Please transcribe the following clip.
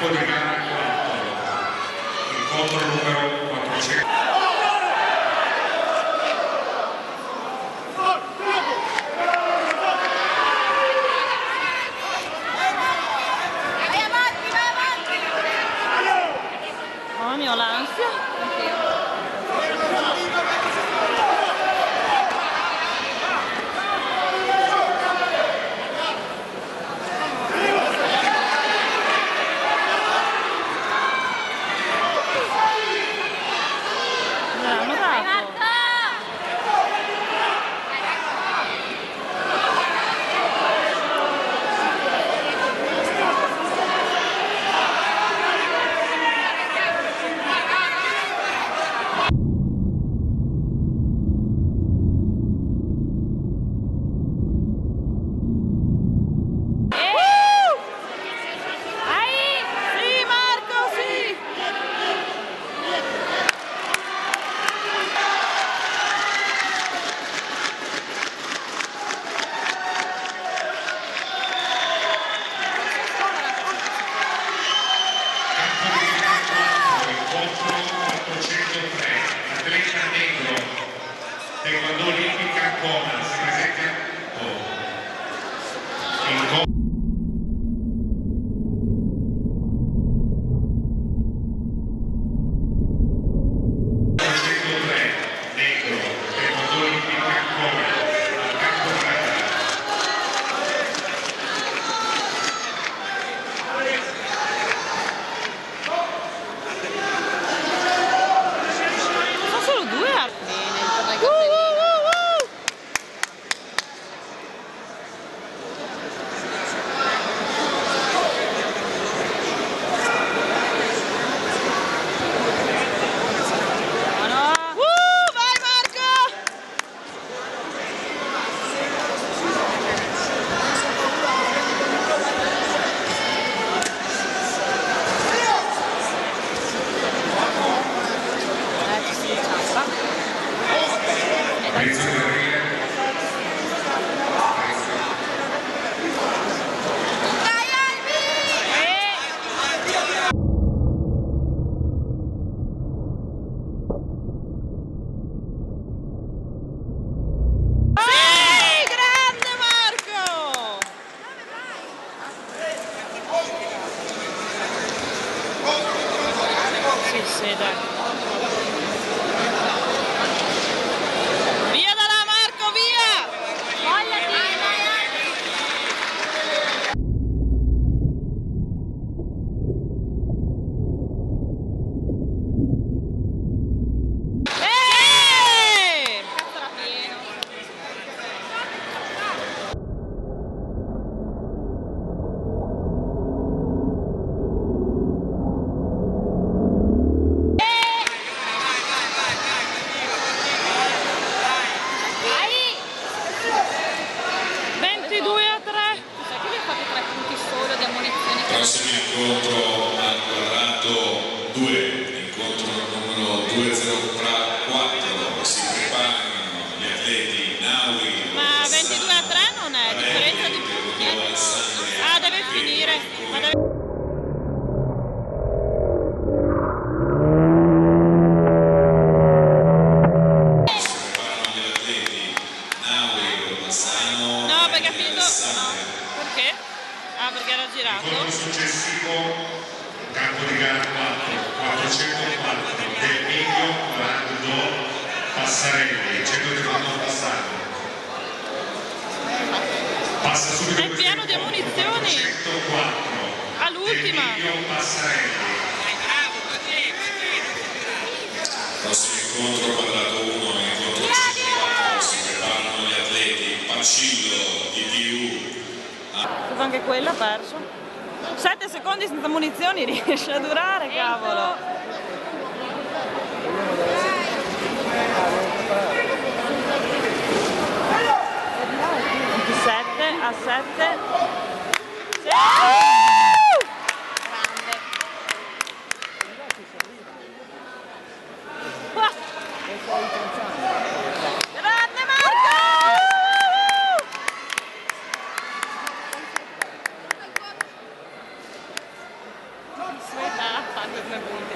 campo di gara 4, incontro numero 400. Mamma mia, ho l'ansia. Taekwondo olimpica Ancona si presenta in via da là Marco, via! Prossimo incontro al quadrato 2, incontro numero 204, si preparano gli atleti Naui. Ma 22-3 non è differenza di punti? Ah, deve finire. Ma deve... No, perché ha finito... No. Perché? Ah, perché era girato? Incontro successivo, campo di gara 404 del Miglio, Orlando Passarelli, centro di fondo passato. Passa subito è pieno di ammunizioni. 404 all'ultima. Del Miglio Passarelli. Prossimo incontro quadrato 1, incontro 104, si preparano gli atleti Pacillo di DU. Anche quello ha perso. 7 secondi senza munizioni riesce a durare, cavolo. A 7. Sì! Grande Marco! come punti.